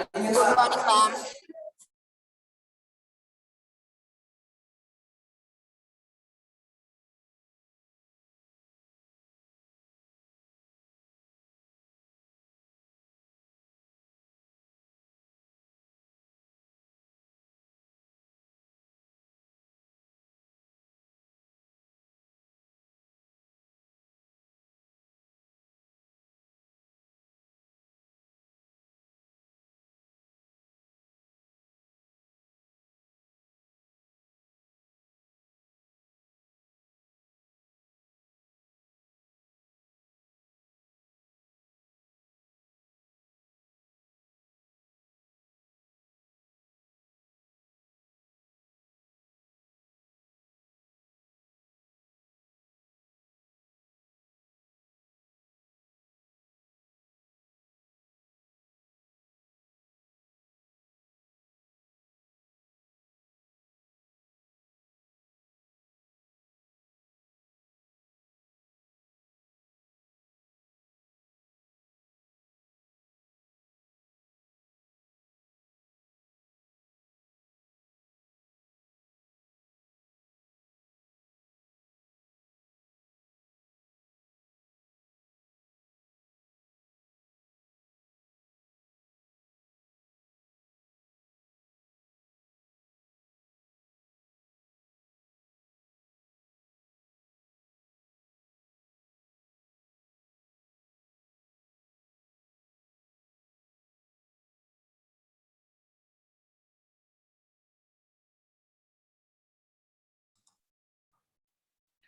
Good morning, ma'am.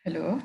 Hello.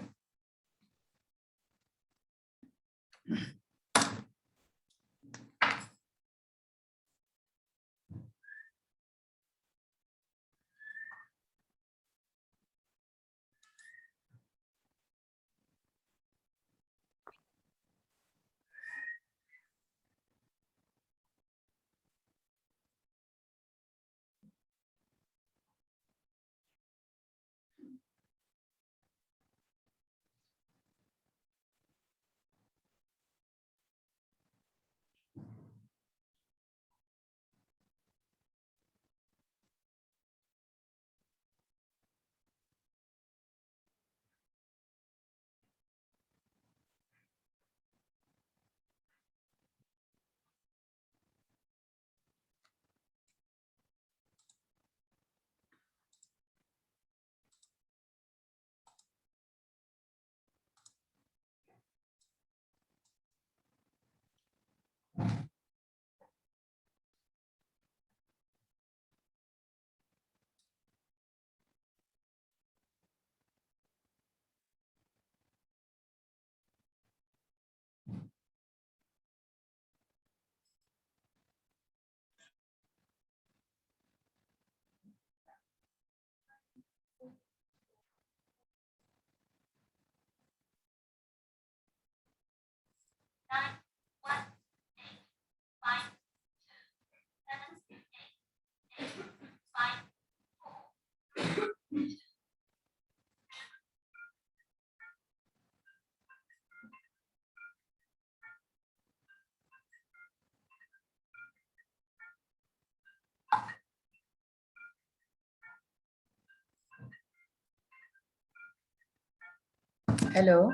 Hello.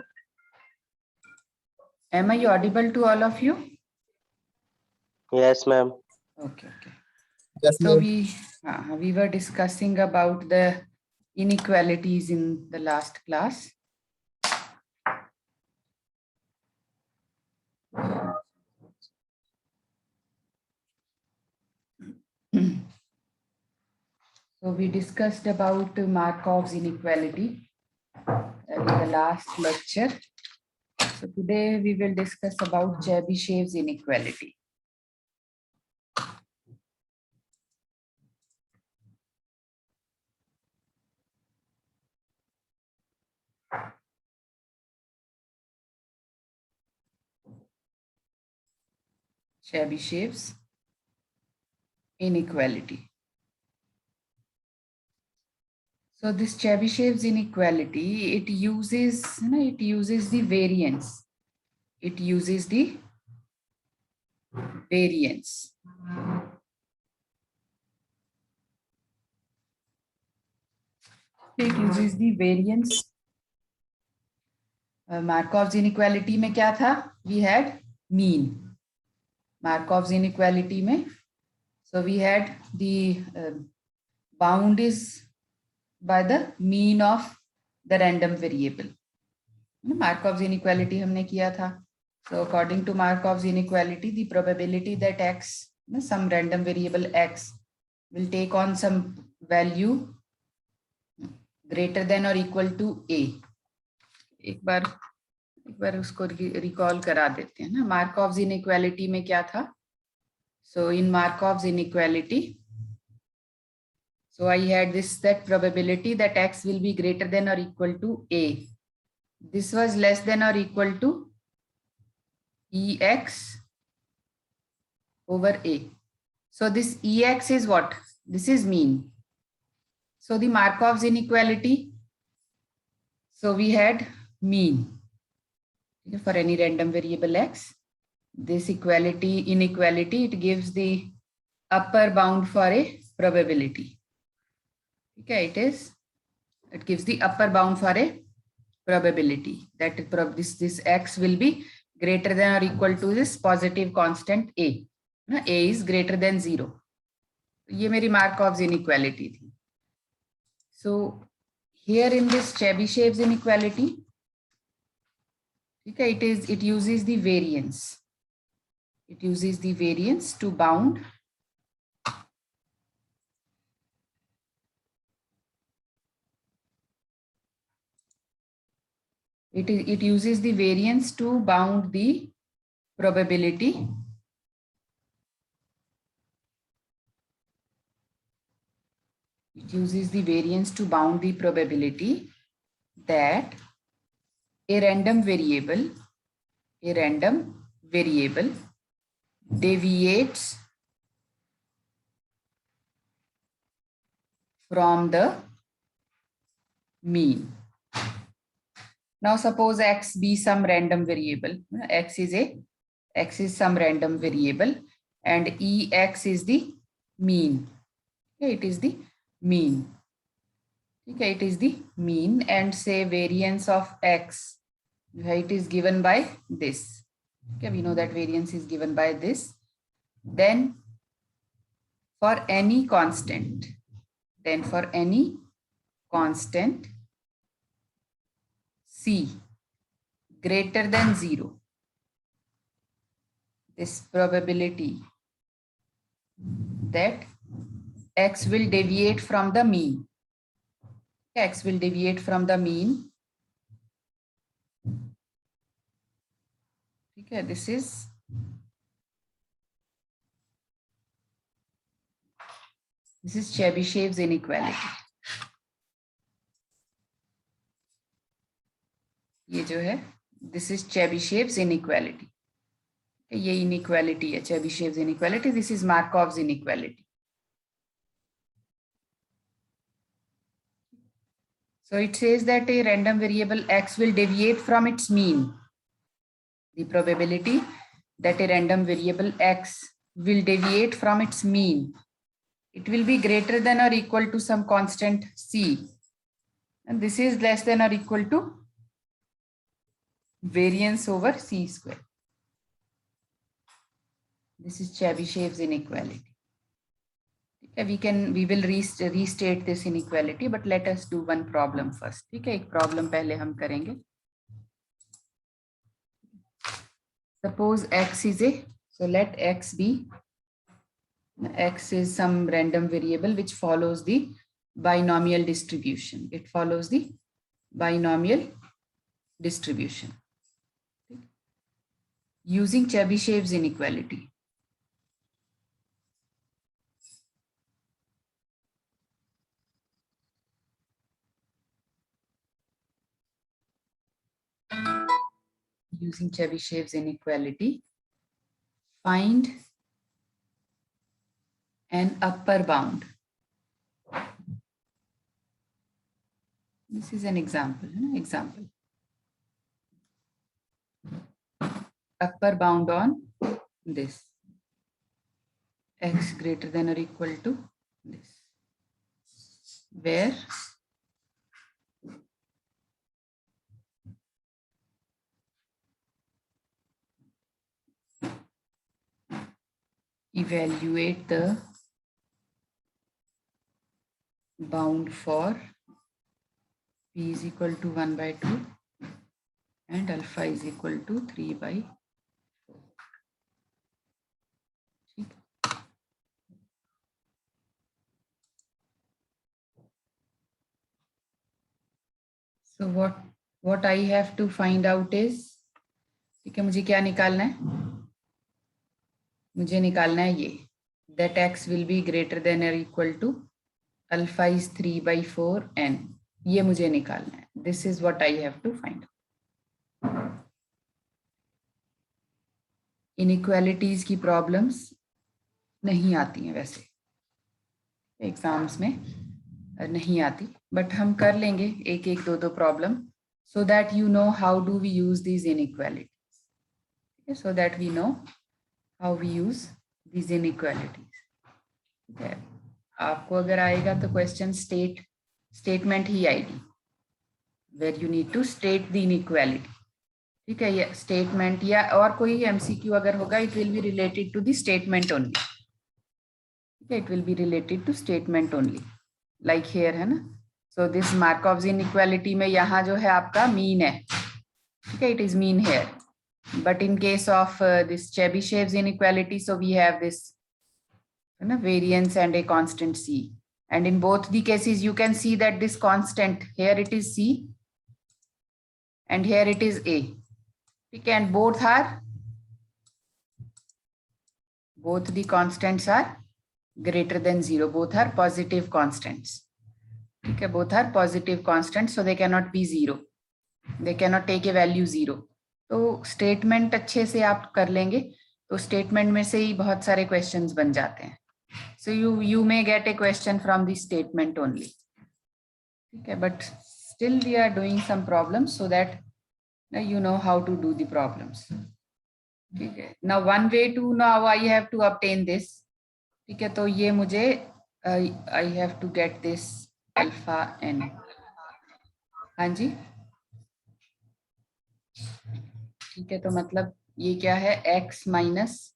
Am I audible to all of you? Yes, ma'am. Okay. Yes, So ma'am. we were discussing about the inequalities in the last class. So we discussed about Markov's inequality in the last lecture. So today we will discuss about Chebyshev's inequality. Chebyshev's inequality. So this Chebyshev's inequality, it uses the variance. It uses the variance. It uses the variance. Markov's inequality में क्या था? We had mean. Markov's inequality में, so we had the bound is by the mean of the random variable. Markov's inequality हमने किया था. So according to Markov's inequality, the probability that x, some random variable x, will take on some value greater than or equal to a. एक बार उसको recall करा देते हैं ना. Markov's inequality में क्या था? So in Markov's inequality, so I had this, that probability that x will be greater than or equal to a. This was less than or equal to ex over a. So this ex is what? This is mean. So the Markov's inequality, so we had mean for any random variable x. This inequality, it gives the upper bound for a probability. Okay, it gives the upper bound for a probability that this x will be greater than or equal to this positive constant a. A is greater than 0. ये मेरी Markov's inequality थी. So here in this Chebyshev's inequality, okay, it uses the variance. It uses the variance to bound it uses the variance to bound the probability that a random variable deviates from the mean. Now suppose x be some random variable. X is some random variable and ex is the mean. Okay, it is the mean. Okay, it is the mean, and say variance of x, it is given by this. Okay, we know that variance is given by this. Then for any constant, c greater than 0, this probability that x will deviate from the mean. X will deviate from the mean. Okay, this is Chebyshev's inequality. ये जो है, this is Chebyshev's inequality. ये inequality है, Chebyshev's inequality. This is Markov's inequality. So it says that a random variable x will deviate from its mean. The probability that a random variable x will deviate from its mean, it will be greater than or equal to some constant c. And this is less than or equal to variance over c square. This is Chebyshev's inequality. We will restate this inequality, but let us do one problem first. ठीक है, एक problem पहले हम करेंगे. Suppose x is a, so let x be, x is some random variable which follows the binomial distribution. It follows the binomial distribution using Chebyshev's inequality. Using Chebyshev's inequality, find an upper bound. This is an example. Upper bound on this, x greater than or equal to this, where evaluate the bound for p is equal to 1/2 and alpha is equal to 3/4. ठीक. So what I have to find out is, ठीक है, मुझे क्या निकालना है? मुझे निकालना है ये, that x will be greater than or equal to alpha is 3/4 n. ये मुझे निकालना है. This is what I have to find. Inequalities की प्रॉब्लम्स नहीं आती हैं वैसे एग्जाम्स में, नहीं आती, बट हम कर लेंगे एक एक दो problem, so that you know how do we use these inequalities. Okay, so that we know how we use these inequalities. Okay. आपको अगर आएगा तो क्वेश्चन स्टेटमेंट ही आएगी, where you need to state the inequality. ठीक है, ये statement या और कोई एमसीक्यू अगर होगा, it will be related to the statement only. ठीक है, it will be related to statement only, like here है ना. सो दिस मार्कऑव्स इनइक्वालिटी में यहाँ जो है आपका मीन है. ठीक है, it is mean here, but in case of this Chebyshev's inequality, so we have this है ना variance and a constant c, and in both the cases you can see that this constant here it is c and here it is a. ठीक है, and both the constants are greater than 0, both are positive constants. ठीक है, both are positive constants, so they cannot be 0, they cannot take a value 0. तो statement अच्छे से आप कर लेंगे तो स्टेटमेंट में से ही बहुत सारे क्वेश्चंस बन जाते हैं. So you may get a question from the statement only. Okay, but still we are doing some problems so that you know how to do the problems. Okay, now one way to now I have to obtain this. ठीक है, तो ये मुझे I have to get this alpha n. हाँ जी, ठीक है, तो मतलब ये क्या है, x minus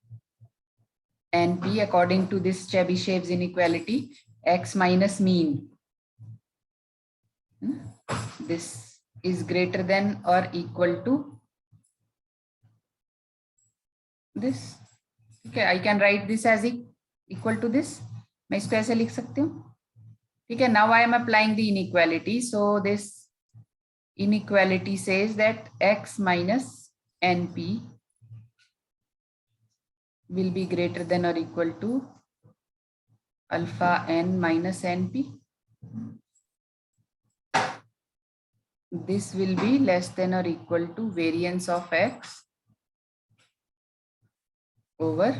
np according to this Chebyshev's inequality, x minus mean. This is greater than or equal to this. Okay, I can write this as equal to this. मैं इसको ऐसे लिख सकती हूँ. ठीक है, now I am applying the inequality. So this inequality says that x minus np will be greater than or equal to alpha n minus np. This will be less than or equal to variance of x over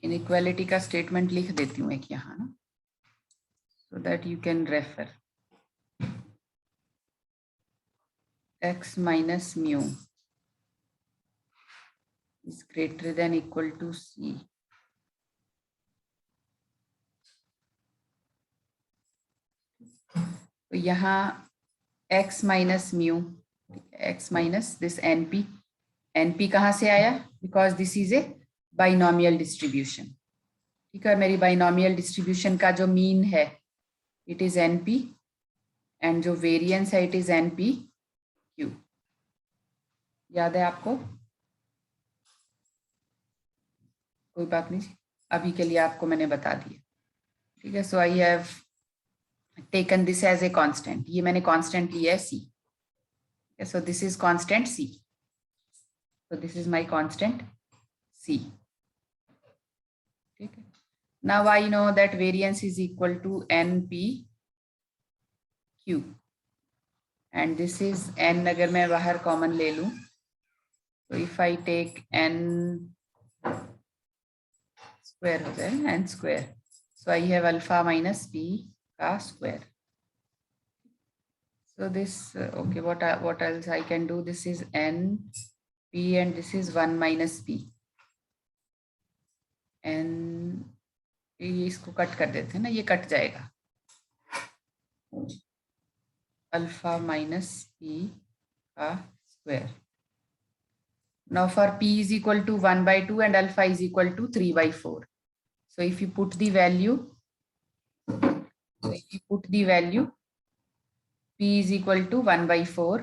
inequality का statement लिख देती हूँ एक यहाँ ना, so that you can refer. X minus mu is greater than equal to c. तो यहाँ x minus mu, x minus this np, np कहाँ से आया, because this is a binomial distribution. ठीक है, मेरी binomial distribution का जो मीन है it is np and जो वेरिएंस है it is np q. याद है आपको? कोई बात नहीं, अभी के लिए आपको मैंने बता दिया. ठीक है, so I have taken this as a constant. ये मैंने कांस्टेंट लिया है c. So this is constant c. So this is my constant c. ठीक है, now I know that variance is equal to np q and this is n. अगर मैं बाहर common ले लूं तो if I take n square हो जाए, n square, so I have alpha minus p का square. So this okay, what else I can do? This is n p and this is 1 minus p. n ये इसको cut कर देते हैं ना, ये कट जाएगा. alpha minus p का square. Now for p is equal to 1/2 and alpha is equal to 3/4. So if you put the value, p is equal to 1/4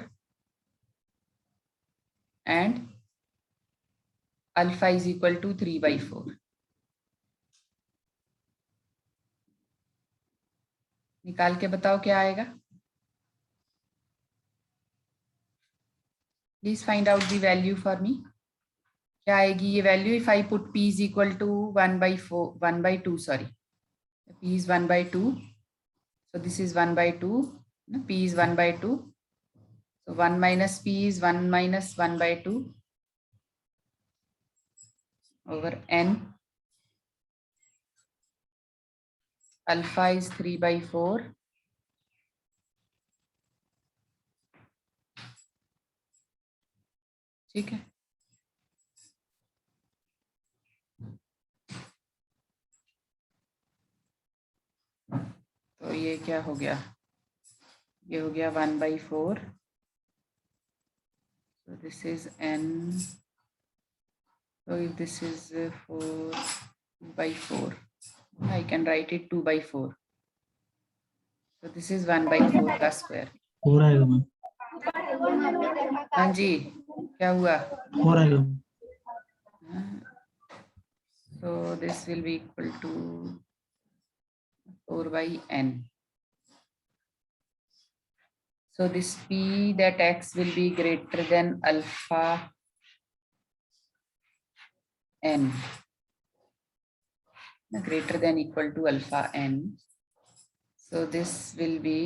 and alpha is equal to 3/4. निकाल के बताओ क्या आएगा. Please find out the value for me. क्या आएगी ये value if I put p is equal to 1/2, sorry. P is 1/2. So this is 1/2. P is 1/2. So 1 minus p is 1 minus 1/2 over n. Alpha is 3/4. ठीक है. तो ये क्या हो गया, ये हो गया 1/4. So this is n. So if this is 4/4, I can write it 2/4. So this is 1/4 का square. हो रहेगा मैम. हाँ जी, क्या हुआ? हो रहेगा. So this will be equal to 4/n. So this p that x will be greater than alpha n, greater than equal to alpha n. So this will be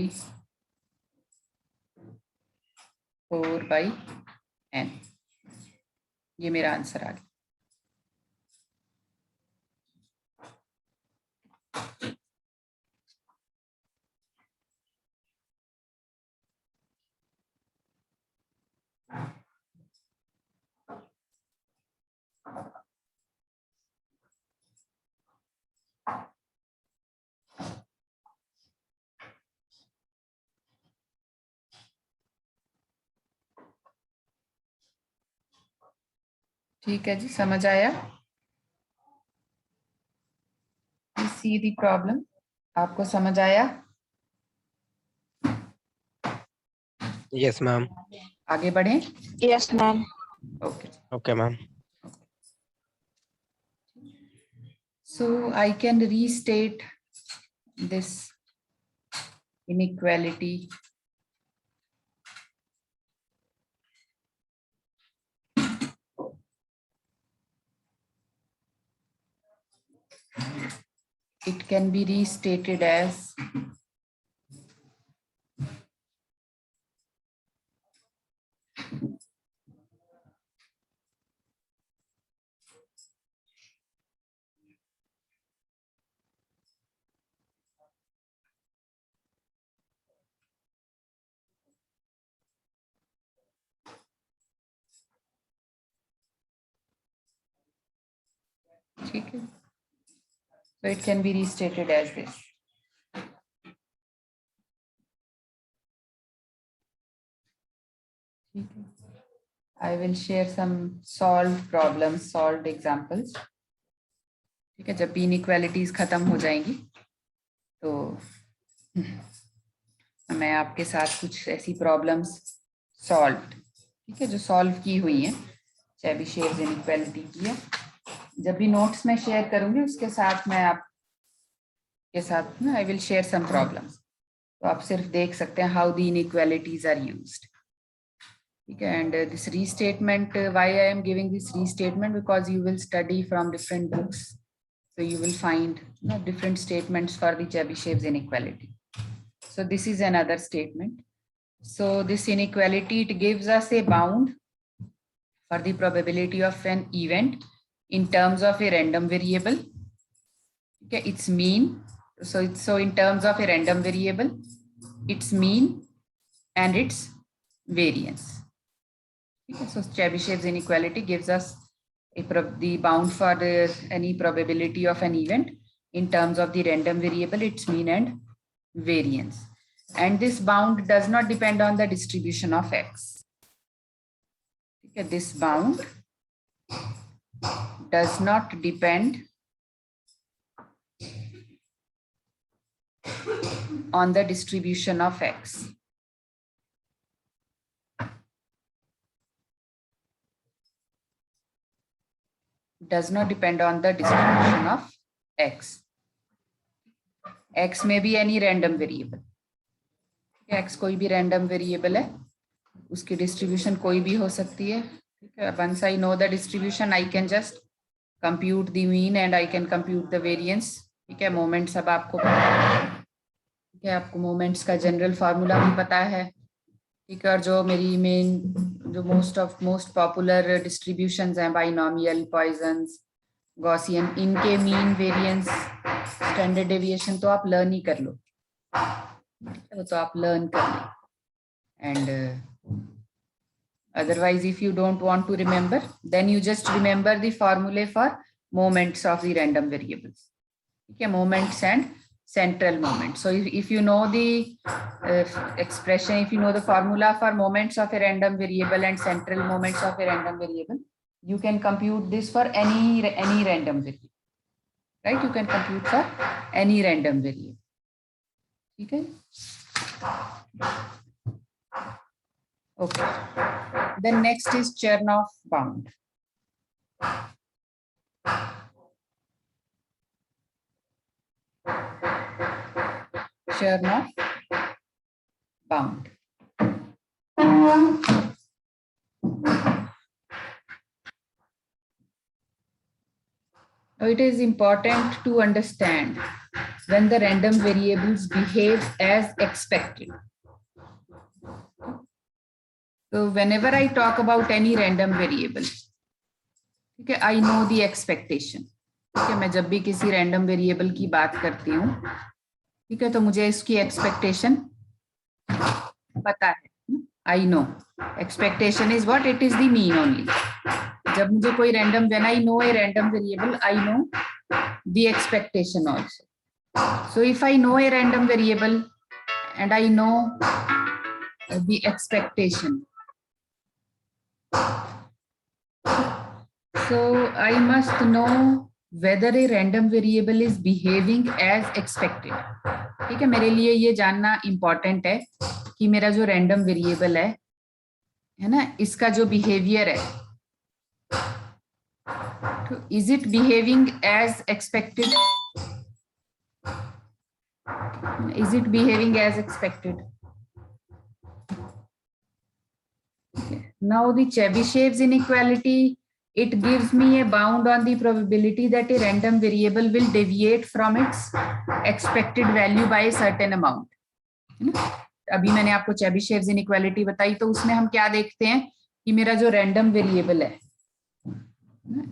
4/n. ये मेरा answer आ गया. ठीक है जी, समझ आया? सी दी प्रॉब्लम, आपको समझ आया? Yes, ma'am. आगे बढ़ें? Yes, ma'am. Okay. Okay, ma'am. So I can restate this inequality it can be restated as ठीक है. So it can be restated as this. ठीक है. I will share some solved problems, solved examples. ठीक है, जब भी inequalities खत्म हो जाएंगी तो मैं आपके साथ कुछ ऐसी प्रॉब्लम्स सॉल्व, ठीक है, जो सॉल्व की हुई हैं, चेबीशेव इनइक्वालिटी की है. जब भी नोट्स में शेयर करूंगी उसके साथ मैं आपके साथ ना I will share some problems. तो आप सिर्फ देख सकते हैं how the inequalities are used. ठीक है. And this restatement, why I am giving this restatement, because you will study from different books, so you will find different statements for the Chebyshev's inequality. So this is another statement. So this inequality, it gives us a bound for the probability of an event in terms of a random variable. Okay, its mean. So in terms of a random variable, its mean and its variance. Okay, so Chebyshev's inequality gives us the bound for any probability of an event in terms of the random variable, its mean and variance. and this bound does not depend on the distribution of x. Okay, this bound does not depend on the distribution of x. Does not depend on the distribution of x. X may be any random variable. x कोई भी random variable है, उसकी distribution कोई भी हो सकती है. Once I know the distribution, I can just compute the mean and I can compute the variance. ठीक है, moments सब आपको पता है. ठीक है, आपको moments का general formula भी पता है. ठीक है, और जो मेरी main जो most popular distributions हैं, binomial, Poisson's, Gaussian, इनके mean, variance, standard deviation तो आप learn ही कर लो. वो तो आप learn कर लो. And otherwise, if you don't want to remember, then you just remember the formulae for moments of the random variables. Okay, moments and central moments. So if you know the expression, if you know the formula for moments of a random variable and central moments of a random variable, you can compute this for any random variable, right? You can compute for any random variable. Okay. Okay. Then next is Chernoff bound. Chernoff bound. Now it is important to understand when the random variables behave as expected. So whenever I talk about any random variable, okay, I know the expectation. ठीक है, मैं जब भी किसी random variable की बात करती हूँ, ठीक है, तो मुझे इसकी expectation पता है. I know. Expectation is what? It is the mean only. जब मुझे कोई random, when I know a random variable, I know the expectation also. So if I know a random variable and I know the expectation, so I must know whether a random variable is behaving as expected. ठीक है, मेरे लिए ये जानना important है कि मेरा जो random variable है ना, इसका जो behavior है, तो is it behaving as expected? Is it behaving as expected? Okay. Now the Chebyshev's inequality, it gives me a bound on the probability that a random variable will deviate from its expected value by a certain amount. अभी मैंने आपको Chebyshev's inequality बताई, तो उसमें हम क्या देखते हैं कि मेरा जो random variable है,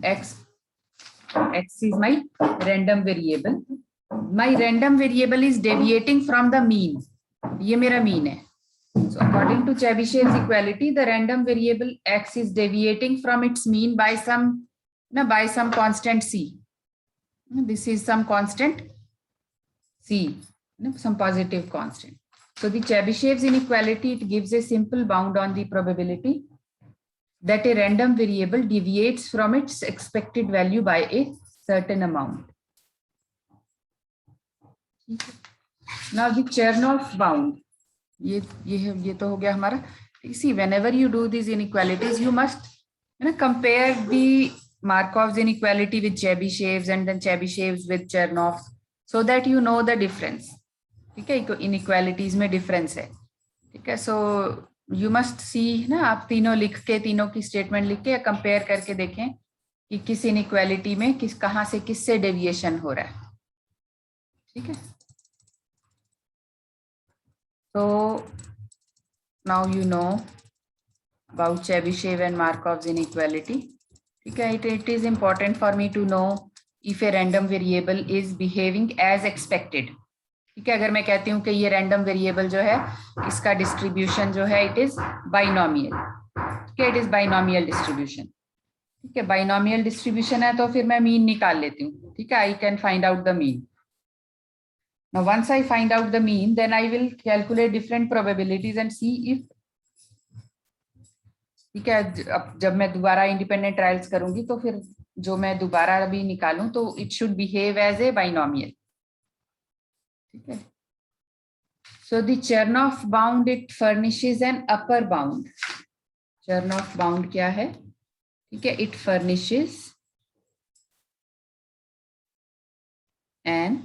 x is my random variable. My random variable is deviating from the mean. ये मेरा mean है. So according to Chebyshev's equality, the random variable x is deviating from its mean by some constant c. This is some constant c, some positive constant. So the Chebyshev's inequality, it gives a simple bound on the probability that a random variable deviates from its expected value by a certain amount. Now the Chernoff bound, ये तो हो गया हमारा. See, whenever you do these inequalities, you must compare the Markov's inequality with Chebyshev's and then Chebyshev's with Chernoff's, so that you know the difference. ठीक है, inequalities में difference है. ठीक है, so you must see ना, आप तीनों लिख के, तीनों की statement लिख के compare करके देखें कि किस inequality में कहाँ से किससे deviation हो रहा है. ठीक है. So now you know about Chebyshev and Markov's inequality. Okay, it is important for me to know if a random variable is behaving as expected. ठीक है, अगर मैं कहती हूँ कि ये random variable जो है, इसका distribution जो है, it is binomial. Okay, it is binomial distribution. ठीक है, binomial distribution है तो फिर मैं mean निकाल लेती हूँ. ठीक है, I can find out the mean. Now, once I find out the mean, then I will calculate different probabilities and see if, ठीक है, अब जब मैं दोबारा इंडिपेंडेंट ट्रायल्स करूंगी तो फिर जो मैं दोबारा अभी निकालूं तो it should behave as a binomial. ठीक है. So the Chernoff bound, it furnishes an upper bound. Chernoff bound क्या है? ठीक है, it furnishes an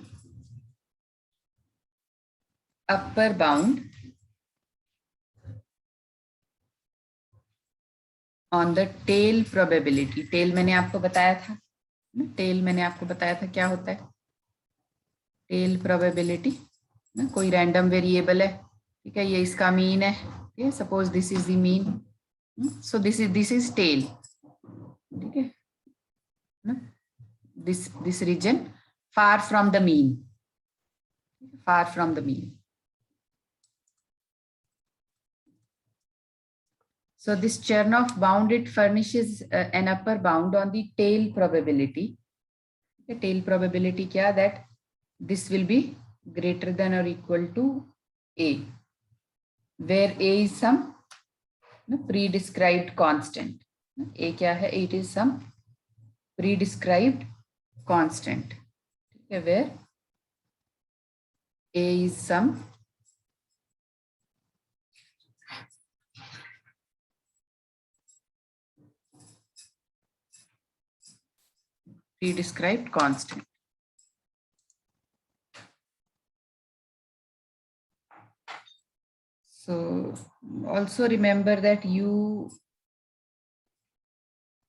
upper bound on the tail probability. Tail मैंने आपको बताया था, tail मैंने आपको बताया था क्या होता है. Tail probability, कोई रैंडम वेरिएबल है, ठीक है, ये इसका मीन है. ठीक है, suppose this is the mean, so this is tail. ठीक है, this region far from the mean, far from the mean. So this Chernoff bound, it furnishes an upper bound on the tail probability. The tail probability क्या, that this will be greater than or equal to A, where A is some pre-described constant. A क्या है? It is some pre-described constant. Okay, where A is some pre-described constant. So also remember that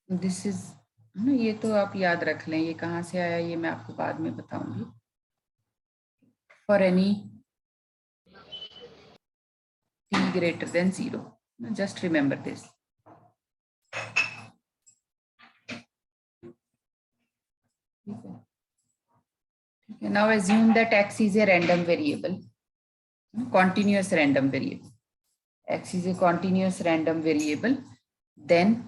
this is, ये तो आप याद रख लें, ये कहाँ से आया ये मैं आपको बाद में बताऊंगी. For any t greater than 0, just remember this. Okay, now assume that x is a random variable, continuous random variable. X is a continuous random variable. Then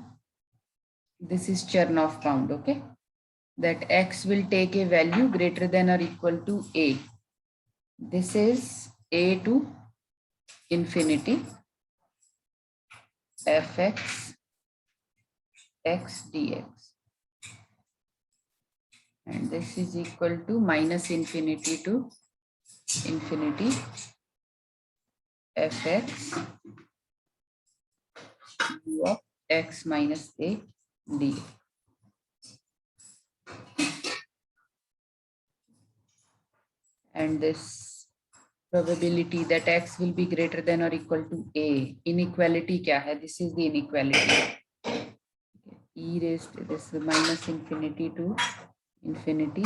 this is Chernoff bound, okay? That x will take a value greater than or equal to a. This is a to infinity fx x dx. And this is equal to minus infinity to infinity fx u of x minus a dx. And this probability that x will be greater than or equal to a, inequality क्या है? This is the inequality. E raised to this minus infinity to infinity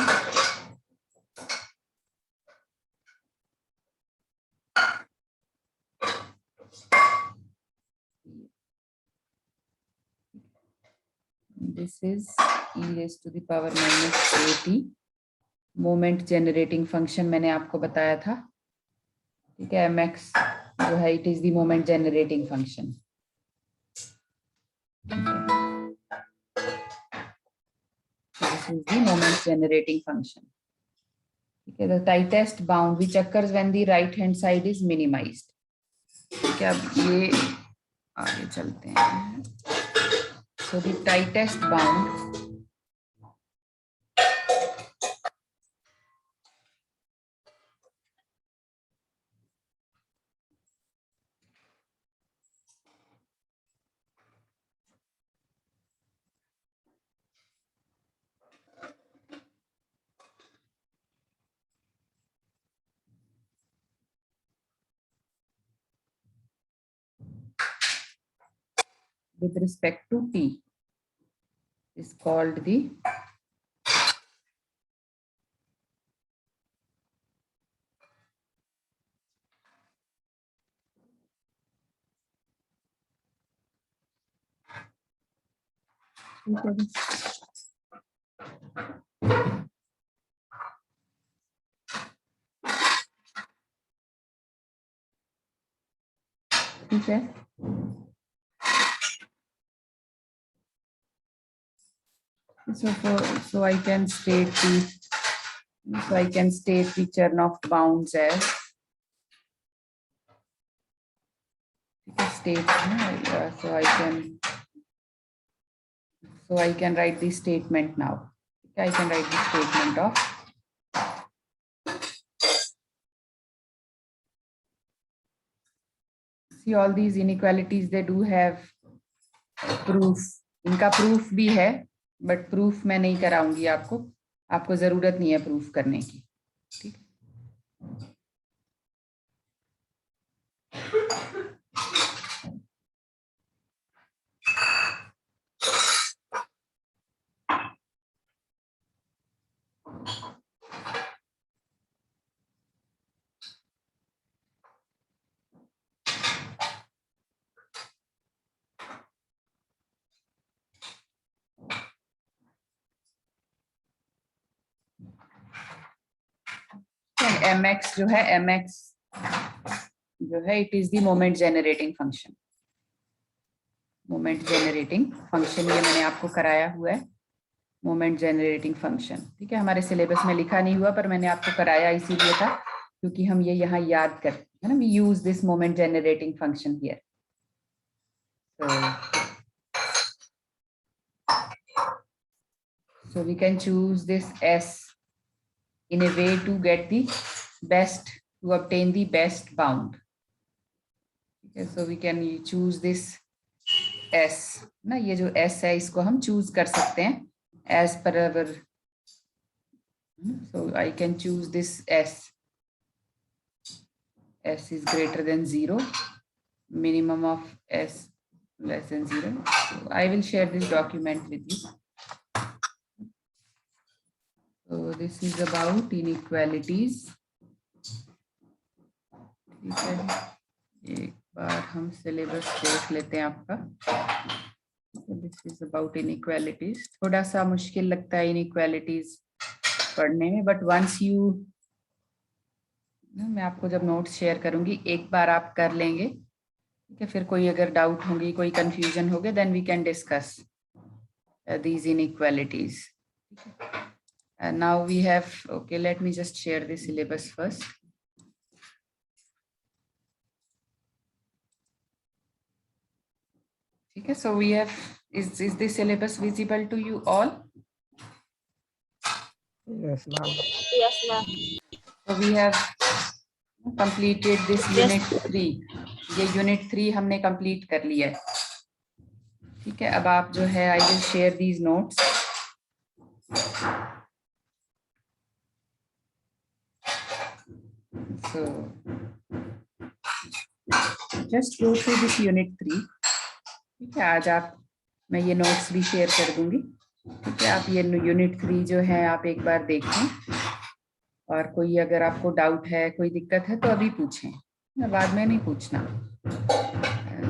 this is e raised to the power minus at. Moment generating function मैंने आपको बताया था, ठीक है. mx जो है, it is the moment generating function. This is the moment generating function. Okay, the tightest bound which occurs when the right hand side is minimized. ठीक है, अब ये आगे चलते हैं. So the tightest bound with respect to t is called the ठीक है. So I can state the So I can state the Chernoff bounds as state. So I can write the statement now. I can write the statement of see all these inequalities, they do have proof. इनका proof भी है, but proof मैं नहीं कराऊंगी आपको जरूरत नहीं है proof करने की. ठीक. mx जो है mx जो है it is the moment generating function. Moment generating function ये मैंने आपको कराया हुआ है, मोमेंट जनरेटिंग फंक्शन. ठीक है, हमारे सिलेबस में लिखा नहीं हुआ पर मैंने आपको कराया इसीलिए था क्योंकि हम ये यहाँ याद करते हैं ना. We use this moment generating function here. So we can choose this S in a way to get the best, to obtain the best bound. Okay, so we can choose this S ना, ये जो S है इसको हम choose कर सकते हैं as per our. So I can choose this S. S is greater than 0, minimum of S less than 0. So I will share this document with you. So this is about inequalities. ठीक है, एक बार हम syllabus देख लेते हैं आपका. This is about inequalities. थोड़ा सा मुश्किल लगता है inequalities पढ़ने में, but once you, मैं आपको जब नोट्स शेयर करूंगी एक बार आप कर लेंगे. ठीक है, फिर कोई अगर डाउट होगी, कोई कंफ्यूजन होगे, then we can discuss these inequalities. And now we have, okay, let me just share the syllabus first. Okay, so we have, is the syllabus visible to you all? Yes, ma'am. Yes, ma'am. So we have completed this unit 3. ये unit 3 हमने complete कर लिया है. ठीक है, अब आप जो है, I will share these notes. So just go through this unit 3. ठीक है, आज मैं ये नोट्स भी शेयर कर दूंगी. ठीक है, आप ये यूनिट 3 जो है आप एक बार देखें, और कोई अगर आपको डाउट है, कोई दिक्कत है तो अभी पूछें, बाद में नहीं पूछना.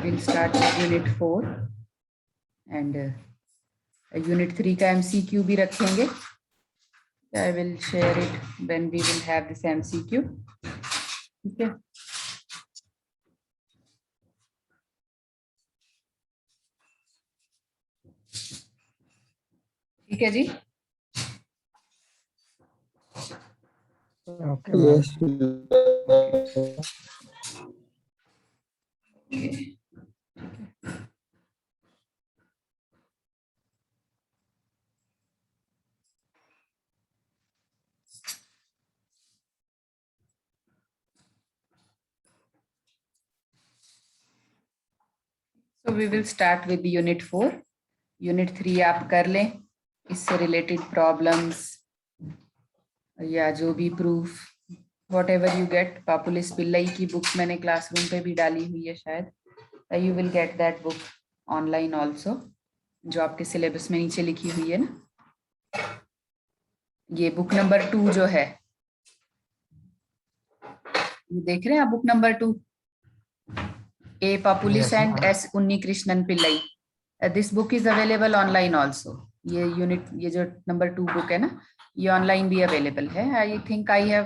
Will start with unit 4 and unit 3 का MCQ भी रखेंगे. I will share it when we will have this MCQ. ठीक है, ठीक है जी. Okay, ma'am. Yes. Okay. So we will start with the unit 4. Unit 3 आप कर लें, इससे रिलेटेड प्रॉब्लम्स या जो भी proof, whatever you get. Papoulis Pillai की बुक मैंने क्लासरूम पे भी डाली हुई है शायद. You will get that book online also, जो आपके सिलेबस में नीचे लिखी हुई है ना. ये बुक नंबर 2 जो है, ये देख रहे हैं आप, book number 2, A. Papulis Yes, and ma'am. S. Unnikrishnan Pillai. This book is available online also. ये यूनिट, ये जो नंबर 2 बुक है ना, ये ऑनलाइन भी अवेलेबल है. I think I have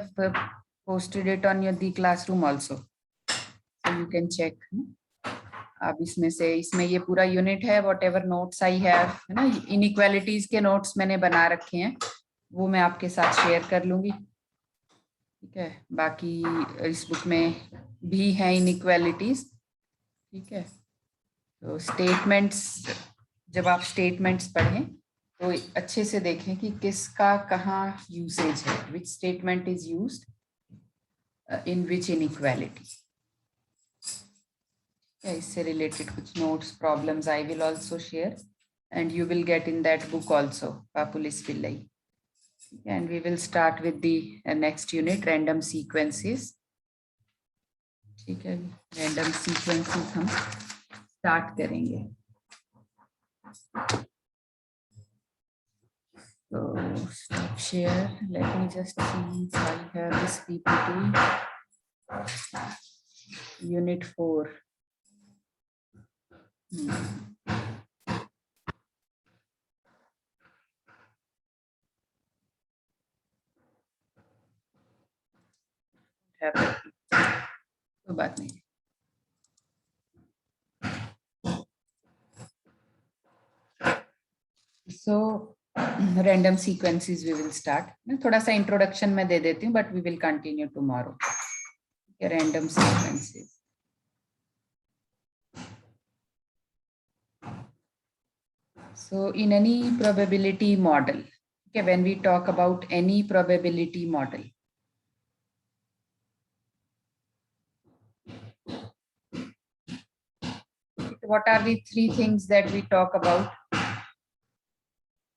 posted it on your the classroom also, so you can check. आप इसमें से, इसमें ये पूरा यूनिट है, whatever notes I have, है ना. इनइक्वालिटीज के नोट्स मैंने बना रखे हैं, वो मैं आपके साथ शेयर कर लूंगी, ठीक है। बाकी इस बुक में भी है इनइक्वालिटीज, ठीक है। तो स्टेटमेंट्स, जब आप स्टेटमेंट्स पढ़ें तो अच्छे से देखें कि किसका कहाँ यूसेज है, which statement is used in which inequality. इससे रिलेटेड कुछ notes, problems I will also share and you will get in that book also, Papulis Pillai. And we will start with the next unit, random sequences. ठीक है, random sequences हम start करेंगे. So stop share. Let me just see if I have this PPT. Unit 4. तो बात नहीं. So random sequences we will start. थोड़ा सा introduction में दे देती हूँ, but we will continue tomorrow. Random sequences. So in any probability model, okay, when we talk about any probability model, what are the three things that we talk about?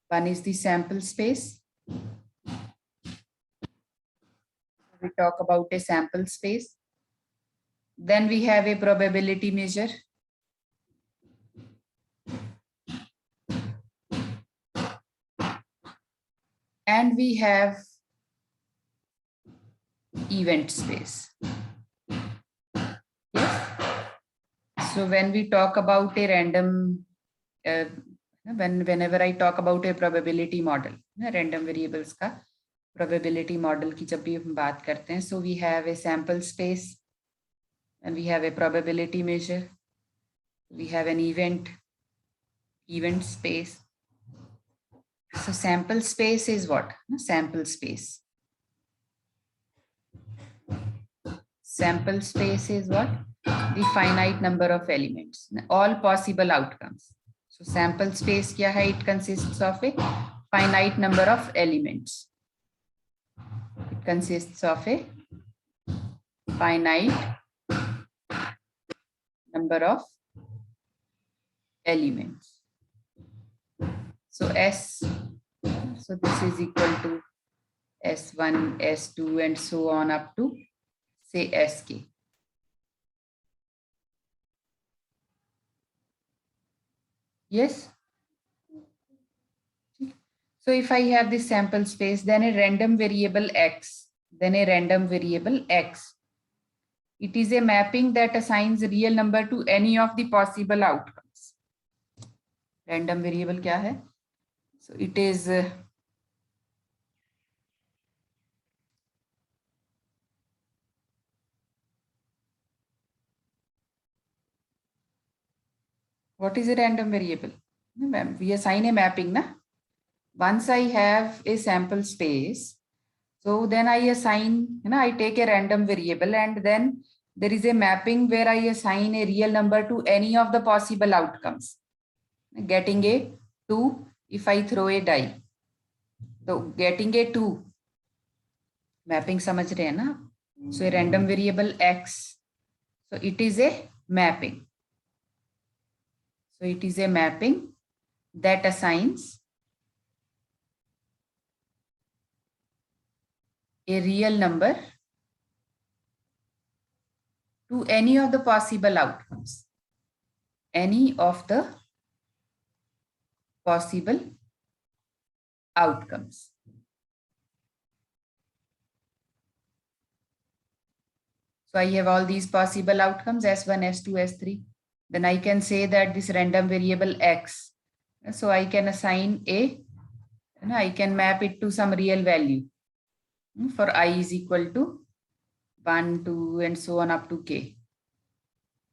One is the sample space. We talk about a sample space. Then we have a probability measure. And we have event space. Yes. So when we talk about a random, whenever I talk about a probability model, random variables का probability model की जब भी हम बात करते हैं, so we have a sample space and we have a probability measure. We have an event space. So sample space is what? Sample space. Sample space is what? The finite number of elements, all possible outcomes. So sample space क्या है? It consists of a finite number of elements. It consists of a finite number of elements. So S, so this is equal to S1, S2 and so on up to say Sk. Yes. So if I have this sample space, then a random variable X, then a random variable X. It is a mapping that assigns a real number to any of the possible outcomes. Random variable क्या है? So it is what is a random variable? We assign a mapping, na? Once I have a sample space, so then I assign, I take a random variable and then there is a mapping where I assign a real number to any of the possible outcomes. Getting a 2 if I throw a die. So getting a 2, mapping समझ रहे हैं ना? So a random variable X, so it is a mapping. So it is a mapping that assigns a real number to any of the possible outcomes. Any of the possible outcomes. So I have all these possible outcomes, S1, S2, S3. Then I can say that this random variable X. So I can assign a, I can map it to some real value for I is equal to 1, 2 and so on up to K.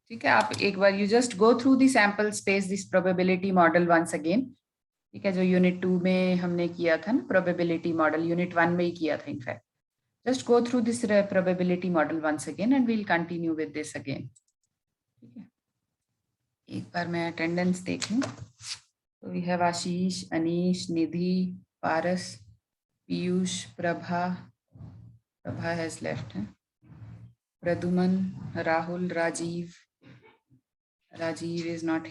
ठीक है, आप एक बार you just go through the sample space, this probability model once again. ठीक है, जो unit 2 में हमने किया था ना प्रोबेबिलिटी मॉडल, यूनिट 1 में ही किया था in fact. Just go through this probability model once again and we'll continue with this again. ठीक है, एक बार मैं अटेंडेंस देख लूं. तो we have Ashish, Anish, Nidhi, Paras, Piyush, Prabha has left है, प्रदुमन, राहुल, राजीव इज नॉट